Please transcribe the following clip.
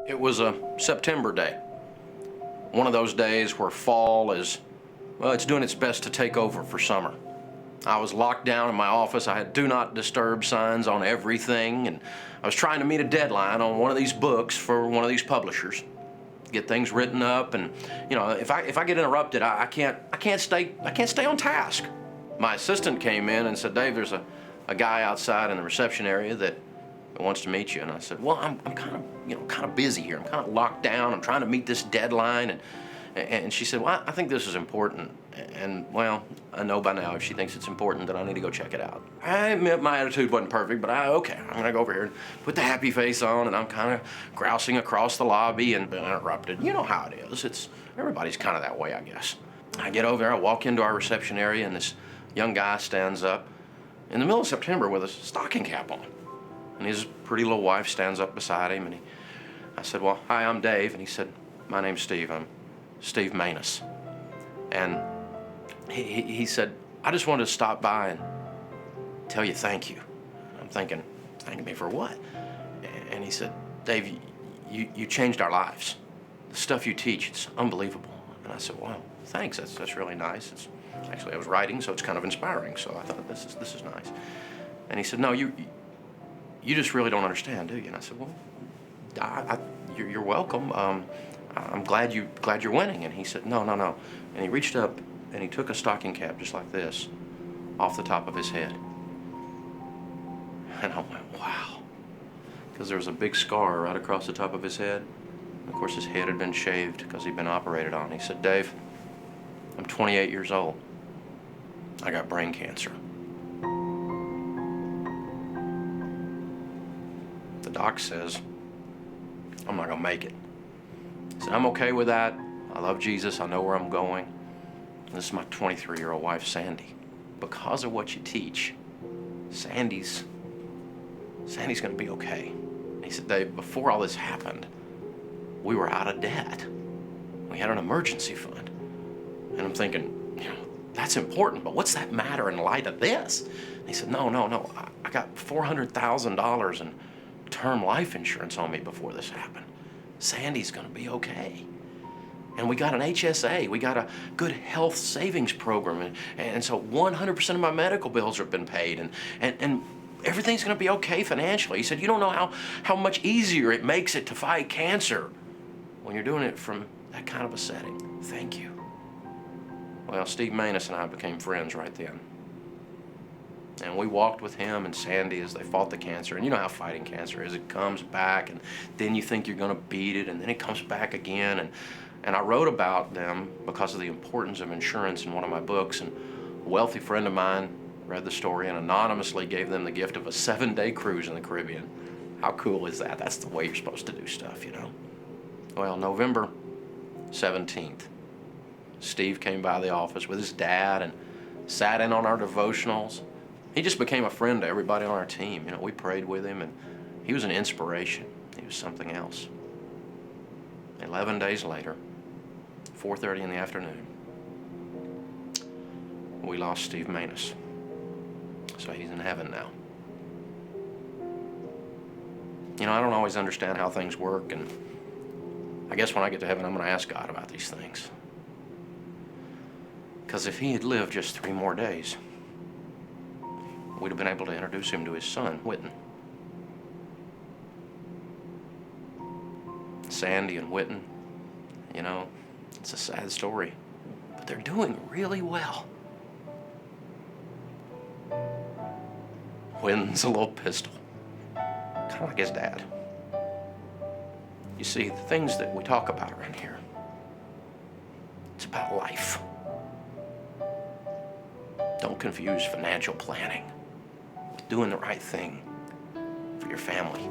It was a September day. One of those days where fall is, well, it's doing its best to take over for summer. I was locked down in my office. I had do not disturb signs on everything, and I was trying to meet a deadline on one of these books for one of these publishers. Get things written up, and if I get interrupted, I can't stay on task. My assistant came in and said, "Dave, there's a guy outside in the reception area that wants to meet you." And I said, "Well, I'm kind of busy here. I'm kind of locked down. I'm trying to meet this deadline." And she said, "Well, I think this is important. And well, I know by now if she thinks it's important that I need to go check it out." I admit my attitude wasn't perfect, but okay, I'm gonna go over here and put the happy face on, and I'm kind of grousing across the lobby and been interrupted. You know how it is. Everybody's kind of that way, I guess. I get over there, I walk into our reception area, and this young guy stands up in the middle of September with a stocking cap on. And his pretty little wife stands up beside him, and I said, "Well, hi, I'm Dave." And he said, "My name's Steve. I'm Steve Manus." And he said, "I just wanted to stop by and tell you thank you." I'm thinking, thanking me for what? And he said, "Dave, you changed our lives. The stuff you teach, it's unbelievable." And I said, "Well, thanks. That's really nice." Actually, I was writing, so it's kind of inspiring. So I thought this is nice. And he said, "No, you just really don't understand, do you?" And I said, "Well, you're welcome. I'm glad you're winning." And he said, "No. And he reached up and he took a stocking cap just like this off the top of his head. And I went, wow. Because there was a big scar right across the top of his head. And of course, his head had been shaved because he'd been operated on. He said, "Dave, I'm 28 years old. I got brain cancer. The doc says I'm not gonna make it." I said, "I'm okay with that. I love Jesus. I know where I'm going. This is my 23-year-old wife, Sandy. Because of what you teach, Sandy's gonna be okay." And he said, "Dave, before all this happened, we were out of debt. We had an emergency fund." And I'm thinking, that's important, but what's that matter in light of this? And he said, no. I got $400,000 in term life insurance on me before this happened. Sandy's gonna be okay. And we got an HSA, we got a good health savings program, and so 100% of my medical bills have been paid, and everything's gonna be okay financially." He said, "You don't know how much easier it makes it to fight cancer when you're doing it from that kind of a setting. Thank you." Well, Steve Manus and I became friends right then. And we walked with him and Sandy as they fought the cancer. And you know how fighting cancer is. It comes back, and then you think you're gonna beat it, and then it comes back again. And I wrote about them because of the importance of insurance in one of my books. And a wealthy friend of mine read the story and anonymously gave them the gift of a 7-day cruise in the Caribbean. How cool is that? That's the way you're supposed to do stuff, Well, November 17th, Steve came by the office with his dad and sat in on our devotionals. He just became a friend to everybody on our team. We prayed with him, and he was an inspiration. He was something else. 11 days later, 4:30 in the afternoon, we lost Steve Manus. So he's in heaven now. I don't always understand how things work, and I guess when I get to heaven, I'm going to ask God about these things. Because if he had lived just 3 more days, we'd have been able to introduce him to his son, Whitten. Sandy and Whitten, it's a sad story, but they're doing really well. Whitten's a little pistol, kind of like his dad. You see, the things that we talk about around here, it's about life. Don't confuse financial planning with doing the right thing for your family.